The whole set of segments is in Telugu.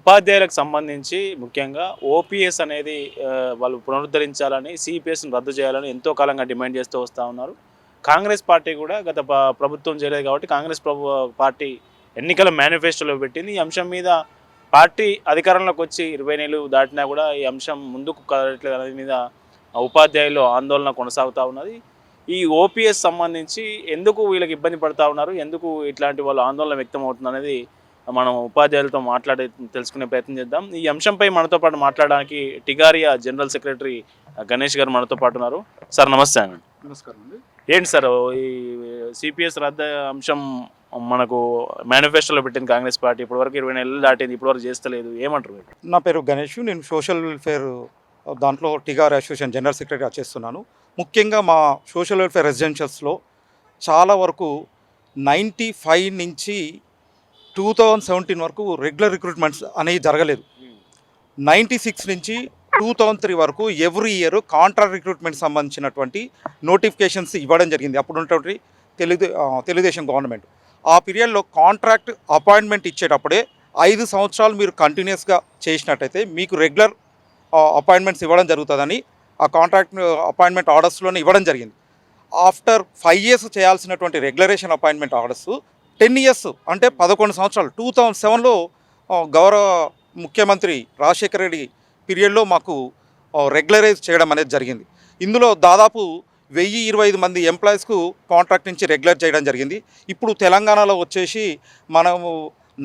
ఉపాధ్యాయులకు సంబంధించి ముఖ్యంగా ఓపీఎస్ అనేది వాళ్ళు పునరుద్ధరించాలని, సిపిఎస్‌ని రద్దు చేయాలని ఎంతో కాలంగా డిమాండ్ చేస్తూ వస్తూ ఉన్నారు. కాంగ్రెస్ పార్టీ కూడా గత ప్రభుత్వం చేయలేదు కాబట్టి కాంగ్రెస్ పార్టీ ఎన్నికల మేనిఫెస్టోలో పెట్టింది. ఈ అంశం మీద పార్టీ అధికారంలోకి వచ్చి 20 నెలలు దాటినా కూడా ఈ అంశం ముందుకు కదలట్లేదు అనే మీద ఉపాధ్యాయులు ఆందోళన కొనసాగుతూ ఉన్నది. ఈ ఓపీఎస్ సంబంధించి ఎందుకు వీళ్ళకి ఇబ్బంది పడతా ఉన్నారు, ఎందుకు ఇట్లాంటి వాళ్ళు ఆందోళన వ్యక్తం అవుతుంది అనేది మనం ఉపాధ్యాయులతో తెలుసుకునే ప్రయత్నం చేద్దాం. ఈ అంశంపై మనతో పాటు మాట్లాడడానికి టిగారియా జనరల్ సెక్రటరీ గణేష్ గారు మనతో పాటు ఉన్నారు. సార్ నమస్తే అండి. నమస్కారం అండి. ఏంటి సార్ ఈ సిపిఎస్ రద్దు అంశం మనకు మేనిఫెస్టోలో పెట్టింది కాంగ్రెస్ పార్టీ, ఇప్పటివరకు 20 నెలలు దాటింది, ఇప్పటివరకు చేస్తలేదు, ఏమంటారు? నా పేరు గణేష్, నేను సోషల్ వెల్ఫేర్ దాంట్లో టిగార్ అసోసియేషన్ జనరల్ సెక్రటరీగా చేస్తున్నాను. ముఖ్యంగా మా సోషల్ వెల్ఫేర్ రెసిడెన్షియల్స్లో చాలా వరకు 95 నుంచి 2017 వరకు రెగ్యులర్ రిక్రూట్మెంట్స్ అనేవి జరగలేదు. 96 నుంచి 2003 వరకు ఎవ్రీ ఇయర్ కాంట్రాక్ట్ రిక్రూట్మెంట్ సంబంధించినటువంటి నోటిఫికేషన్స్ ఇవ్వడం జరిగింది అప్పుడు ఉన్నటువంటి తెలుగుదేశం గవర్నమెంట్. ఆ పీరియడ్లో కాంట్రాక్ట్ అపాయింట్మెంట్ ఇచ్చేటప్పుడే 5 సంవత్సరాలు మీరు కంటిన్యూస్గా చేసినట్టయితే మీకు రెగ్యులర్ అపాయింట్మెంట్స్ ఇవ్వడం జరుగుతుందని ఆ కాంట్రాక్ట్ అపాయింట్మెంట్ ఆర్డర్స్లోనే ఇవ్వడం జరిగింది. ఆఫ్టర్ 5 ఇయర్స్ చేయాల్సినటువంటి రెగ్యులరేషన్ అపాయింట్మెంట్ ఆర్డర్స్ 10 ఇయర్స్ అంటే 11 సంవత్సరాలు 2007లో గౌరవ ముఖ్యమంత్రి రాజశేఖర రెడ్డి పీరియడ్లో మాకు రెగ్యులరైజ్ చేయడం అనేది జరిగింది. ఇందులో దాదాపు 1025 మంది ఎంప్లాయీస్కు కాంట్రాక్ట్ నుంచి రెగ్యులర్ చేయడం జరిగింది. ఇప్పుడు తెలంగాణలో వచ్చేసి మనము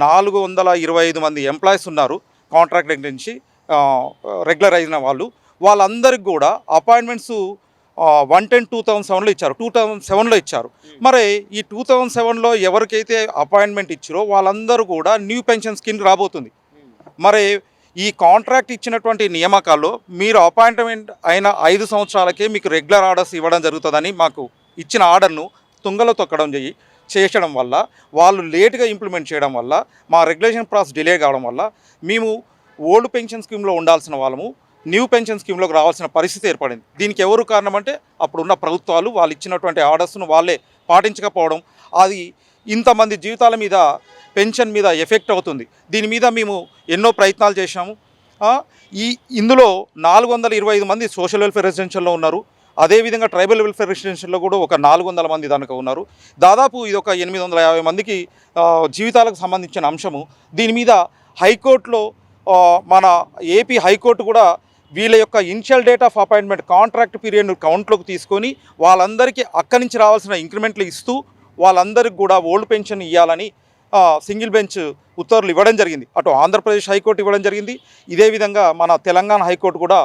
425 మంది ఎంప్లాయీస్ ఉన్నారు కాంట్రాక్ట్ నుంచి రెగ్యులర్ అయిన వాళ్ళందరికీ కూడా అపాయింట్మెంట్స్ 110/2007లో ఇచ్చారు, 2007లో ఇచ్చారు. మరి ఈ 2007లో ఎవరికైతే అపాయింట్మెంట్ ఇచ్చారో వాళ్ళందరూ కూడా న్యూ పెన్షన్ స్కీమ్ రాబోతుంది. మరి ఈ కాంట్రాక్ట్ ఇచ్చినటువంటి నియామకాల్లో మీరు అపాయింట్మెంట్ అయిన 5 సంవత్సరాలకే మీకు రెగ్యులర్ ఆర్డర్స్ ఇవ్వడం జరుగుతుందని మాకు ఇచ్చిన ఆర్డర్ను తుంగలో తొక్కడం చేయడం వల్ల, వాళ్ళు లేట్గా ఇంప్లిమెంట్ చేయడం వల్ల, మా రెగ్యులేషన్ ప్రాసెస్ డిలే కావడం వల్ల మేము ఓల్డ్ పెన్షన్ స్కీమ్లో ఉండాల్సిన వాళ్ళము న్యూ పెన్షన్ స్కీమ్లోకి రావాల్సిన పరిస్థితి ఏర్పడింది. దీనికి ఎవరు కారణం అంటే అప్పుడున్న ప్రభుత్వాలు వాళ్ళు ఇచ్చినటువంటి ఆర్డర్స్ను వాళ్ళే పాటించకపోవడం. అది ఇంతమంది జీవితాల మీద పెన్షన్ మీద ఎఫెక్ట్ అవుతుంది. దీని మీద మేము ఎన్నో ప్రయత్నాలు చేశాము. ఇందులో 425 మంది సోషల్ వెల్ఫేర్ రెసిడెన్షియల్లో ఉన్నారు. అదేవిధంగా ట్రైబల్ వెల్ఫేర్ రెసిడెన్షియల్లో కూడా ఒక 400 మంది దానికి ఉన్నారు. దాదాపు ఇది ఒక 850 మందికి జీవితాలకు సంబంధించిన అంశము. దీని మీద హైకోర్టులో మన ఏపీ హైకోర్టు కూడా వీళ్ళ యొక్క initial date of appointment contract పీరియడ్ను కౌంట్లోకి తీసుకొని వాళ్ళందరికీ అక్కడి నుంచి రావాల్సిన ఇంక్రిమెంట్లు ఇస్తూ వాళ్ళందరికీ కూడా ఓల్డ్ పెన్షన్ ఇవ్వాలని సింగిల్ బెంచ్ ఉత్తర్వులు ఇవ్వడం జరిగింది. అటు ఆంధ్రప్రదేశ్ హైకోర్టు ఇవ్వడం జరిగింది. ఇదే విధంగా మన తెలంగాణ హైకోర్టు కూడా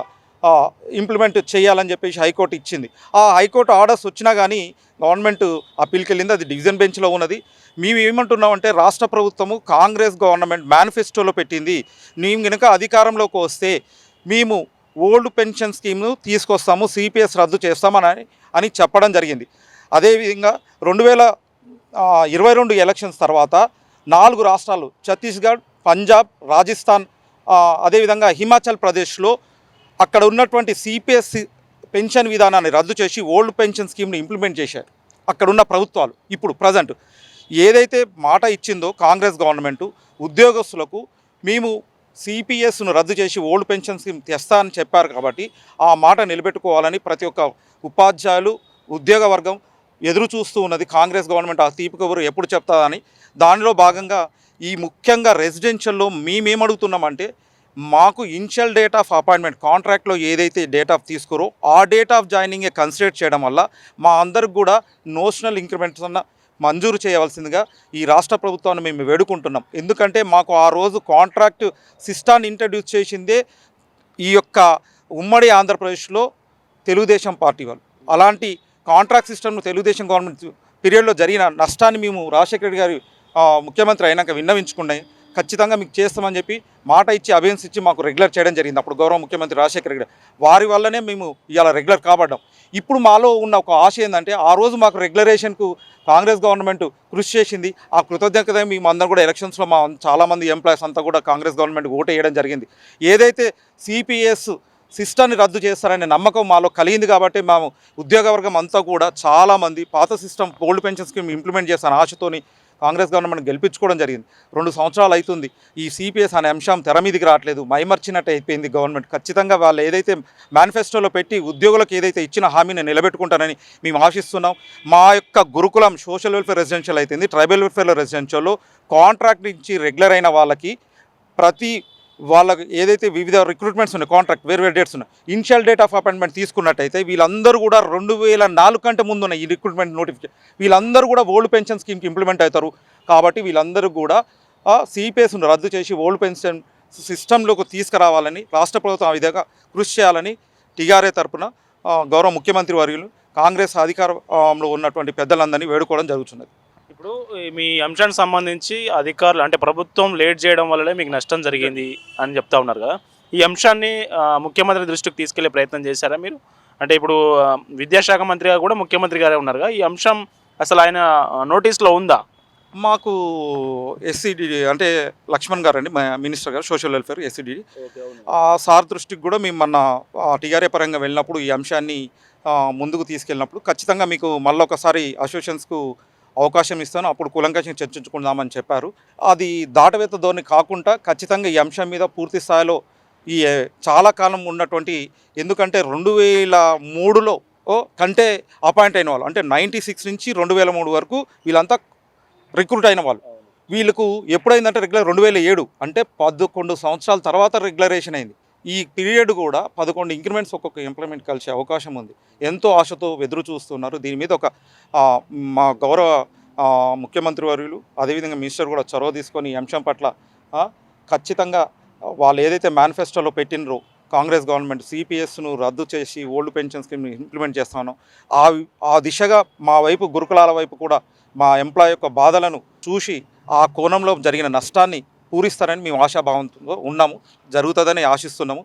ఇంప్లిమెంట్ చేయాలని చెప్పేసి హైకోర్టు ఇచ్చింది. ఆ హైకోర్టు ఆర్డర్స్ వచ్చినా కానీ గవర్నమెంట్ అప్పీల్కి వెళ్ళింది, అది డివిజన్ బెంచ్లో ఉన్నది. మేము ఏమంటున్నామంటే రాష్ట్ర ప్రభుత్వము కాంగ్రెస్ గవర్నమెంట్ మేనిఫెస్టోలో పెట్టింది, మేము కనుక అధికారంలోకి వస్తే మేము ఓల్డ్ పెన్షన్ స్కీమ్ను తీసుకొస్తాము, సిపిఎస్ రద్దు చేస్తామని చెప్పడం జరిగింది. అదేవిధంగా 2022 ఎలక్షన్స్ తర్వాత 4 రాష్ట్రాలు ఛత్తీస్గఢ్, పంజాబ్, రాజస్థాన్, అదేవిధంగా హిమాచల్ ప్రదేశ్లో అక్కడ ఉన్నటువంటి సిపిఎస్ పెన్షన్ విధానాన్ని రద్దు చేసి ఓల్డ్ పెన్షన్ స్కీమ్ని ఇంప్లిమెంట్ చేశారు అక్కడున్న ప్రభుత్వాలు. ఇప్పుడు ప్రజెంట్ ఏదైతే మాట ఇచ్చిందో కాంగ్రెస్ గవర్నమెంటు ఉద్యోగస్తులకు మేము సిపిఎస్ను రద్దు చేసి ఓల్డ్ పెన్షన్ స్కీమ్ తెస్తా అని చెప్పారు. కాబట్టి ఆ మాట నిలబెట్టుకోవాలని ప్రతి ఒక్క ఉపాధ్యాయులు ఉద్యోగ వర్గం ఎదురు చూస్తూ ఉన్నది. కాంగ్రెస్ గవర్నమెంట్ ఆ తీపి కబురు ఎప్పుడు చెప్తాదని. దానిలో భాగంగా ఈ ముఖ్యంగా రెసిడెన్షియల్లో మేమేమడుగుతున్నామంటే మాకు ఇనిషియల్ డేట్ ఆఫ్ అపాయింట్మెంట్ కాంట్రాక్ట్లో ఏదైతే డేట్ ఆఫ్ తీసుకోరో ఆ డేట్ ఆఫ్ జాయినింగే కన్సిడర్ చేయడం వల్ల మా అందరికి కూడా నోషనల్ ఇంక్రిమెంట్స్ అన్న మంజూరు చేయవలసిందిగా ఈ రాష్ట్ర ప్రభుత్వాన్ని మేము వేడుకుంటున్నాం. ఎందుకంటే మాకు ఆ రోజు కాంట్రాక్ట్ సిస్టాన్ని ఇంట్రడ్యూస్ చేసిందే ఈ యొక్క ఉమ్మడి ఆంధ్రప్రదేశ్లో తెలుగుదేశం పార్టీ వాళ్ళు. అలాంటి కాంట్రాక్ట్ సిస్టమ్ను తెలుగుదేశం గవర్నమెంట్ పీరియడ్లో జరిగిన నష్టాన్ని మేము రాజశేఖర రెడ్డి గారి ముఖ్యమంత్రి అయినాక విన్నవించుకున్నాయి. ఖచ్చితంగా మీకు చేస్తామని చెప్పి మాట ఇచ్చి అభయన్స్ ఇచ్చి మాకు రెగ్యులర్ చేయడం జరిగింది అప్పుడు గౌరవ ముఖ్యమంత్రి రాజశేఖర రెడ్డి. వారి వల్లనే మేము ఇవాళ రెగ్యులర్ కాబడ్డాం. ఇప్పుడు మాలో ఉన్న ఒక ఆశ ఏంటంటే ఆ రోజు మాకు రెగ్యులరేషన్కు కాంగ్రెస్ గవర్నమెంట్ కృషి చేసింది. ఆ కృతజ్ఞత మేము అందరం కూడా ఎలక్షన్స్లో చాలామంది ఎంప్లాయీస్ అంతా కూడా కాంగ్రెస్ గవర్నమెంట్ ఓటు వేయడం జరిగింది. ఏదైతే సిపిఎస్ సిస్టాన్ని రద్దు చేస్తారనే నమ్మకం మాలో కలిగింది. కాబట్టి మేము ఉద్యోగ వర్గం అంతా కూడా చాలామంది పాత system old pension scheme implement చేస్తాను ఆశతోని కాంగ్రెస్ గవర్నమెంట్ గెలిపించుకోవడం జరిగింది. 2 సంవత్సరాలు అవుతుంది. ఈ సిపిఎస్ అనే అంశం తెర మీదకి రావట్లేదు. మైమర్చినట్టు అయిపోయింది గవర్నమెంట్. ఖచ్చితంగా వాళ్ళు ఏదైతే మేనిఫెస్టోలో పెట్టి ఉద్యోగులకు ఏదైతే ఇచ్చిన హామీని నిలబెట్టుకుంటారని మేము ఆశిస్తున్నాం. మా యొక్క గురుకులం సోషల్ వెల్ఫేర్ రెసిడెన్షియల్ అయితుంది. ట్రైబల్ వెల్ఫేర్ రెసిడెన్షియల్లో కాంట్రాక్ట్ నుంచి రెగ్యులర్ అయిన వాళ్ళకి ప్రతి వాళ్ళకి ఏదైతే వివిధ రిక్రూట్మెంట్స్ ఉన్నాయి, కాంట్రాక్ట్ వేరు డేట్స్ ఉన్నాయి, ఇనిషియల్ డేట్ ఆఫ్ అపాయింట్మెంట్ తీసుకున్నట్టయితే వీళ్ళందరూ కూడా 2004 కంటే ముందు ఉన్న ఈ రిక్రూట్మెంట్ నోటిఫికేషన్ వీళ్ళందరూ కూడా ఓల్డ్ పెన్షన్ స్కీమ్కి ఇంప్లిమెంట్ అవుతారు. కాబట్టి వీళ్ళందరూ కూడా సిపిఎస్ను రద్దు చేసి ఓల్డ్ పెన్షన్ సిస్టంలోకి తీసుకురావాలని రాష్ట్ర ప్రభుత్వం ఆ విధంగా కృషి చేయాలని టీఆర్ఏ తరఫున గౌరవ ముఖ్యమంత్రి వర్యులు కాంగ్రెస్ అధికారంలో ఉన్నటువంటి పెద్దలందరినీ వేడుకోవడం జరుగుతున్నది. ఇప్పుడు మీ అంశానికి సంబంధించి అధికారులు అంటే ప్రభుత్వం లేట్ చేయడం వల్లనే మీకు నష్టం జరిగింది అని చెప్తా ఉన్నారు కదా, ఈ అంశాన్ని ముఖ్యమంత్రి దృష్టికి తీసుకెళ్లే ప్రయత్నం చేశారా మీరు? అంటే ఇప్పుడు విద్యాశాఖ మంత్రిగా కూడా ముఖ్యమంత్రి గారే ఉన్నారుగా, ఈ అంశం అసలు ఆయన నోటీస్లో ఉందా? మాకు ఎస్సీడీడీ అంటే లక్ష్మణ్ గారు అండి, మా మినిస్టర్ గారు సోషల్ వెల్ఫేర్ ఎస్సీడీడీ సార్ దృష్టికి కూడా మేము మొన్న టీఆర్ఏ పరంగా వెళ్ళినప్పుడు ఈ అంశాన్ని ముందుకు తీసుకెళ్ళినప్పుడు ఖచ్చితంగా మీకు మళ్ళీ ఒకసారి అసోసియేషన్స్కు అవకాశం ఇస్తాను, అప్పుడు కూలంకషంగా చర్చించుకుందామని చెప్పారు. అది దాటవేత ధోరణి కాకుండా ఖచ్చితంగా ఈ అంశం మీద పూర్తి స్థాయిలో ఈ చాలా కాలం ఉన్నటువంటి, ఎందుకంటే 2003లో కంటే అపాయింట్ అయిన వాళ్ళు, అంటే 96 నుంచి 2003 వరకు వీళ్ళంతా రిక్రూట్ అయిన వాళ్ళు. వీళ్ళకు ఎప్పుడైందంటే రెగ్యులర్ 2007, అంటే 11 సంవత్సరాల తర్వాత రెగ్యులరేషన్ అయింది. ఈ పీరియడ్ కూడా 11 ఇంక్రిమెంట్స్ ఒక్కొక్క ఎంప్లాయ్మెంట్ కలిసే అవకాశం ఉంది. ఎంతో ఆశతో ఎదురు చూస్తున్నారు. దీని మీద ఒక మా గౌరవ ముఖ్యమంత్రి వర్యులు అదేవిధంగా మినిస్టర్ కూడా చొరవ తీసుకొని ఈ అంశం పట్ల ఖచ్చితంగా వాళ్ళు ఏదైతే మేనిఫెస్టోలో పెట్టినరో కాంగ్రెస్ గవర్నమెంట్ సిపిఎస్ను రద్దు చేసి ఓల్డ్ పెన్షన్ స్కీమ్ని ఇంప్లిమెంట్ చేస్తాను, ఆ దిశగా మా వైపు గురుకులాల వైపు కూడా మా ఎంప్లాయ్ యొక్క బాధలను చూసి ఆ కోణంలో జరిగిన నష్టాన్ని పూరిస్తారని మేము ఆశాభావంతో ఉన్నాము, జరుగుతుందని ఆశిస్తున్నాము.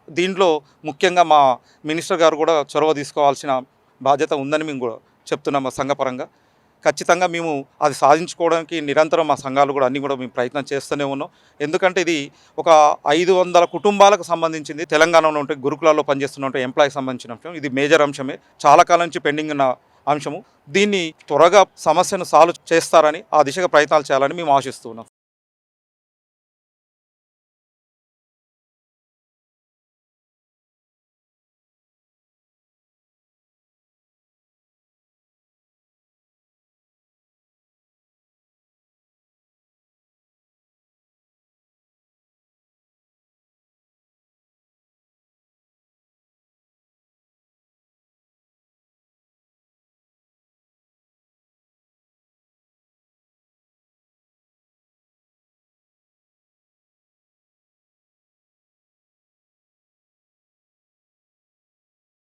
దీంట్లో ముఖ్యంగా మా మినిస్టర్ గారు కూడా చొరవ తీసుకోవాల్సిన బాధ్యత ఉందని మేము కూడా చెప్తున్నాము. సంఘపరంగా ఖచ్చితంగా మేము అది సాధించుకోవడానికి నిరంతరం మా సంఘాలు కూడా అన్నీ కూడా మేము ప్రయత్నం చేస్తూనే ఉన్నాం. ఎందుకంటే ఇది ఒక 500 కుటుంబాలకు సంబంధించింది. తెలంగాణలో ఉంటే గురుకులాల్లో పనిచేస్తున్న ఎంప్లాయీకి సంబంధించిన అంశం. ఇది మేజర్ అంశమే, చాలా కాలం నుంచి పెండింగ్ ఉన్న అంశము. దీన్ని త్వరగా సమస్యను సాల్వ్ చేస్తారని, ఆ దిశగా ప్రయత్నాలు చేయాలని మేము ఆశిస్తున్నాం.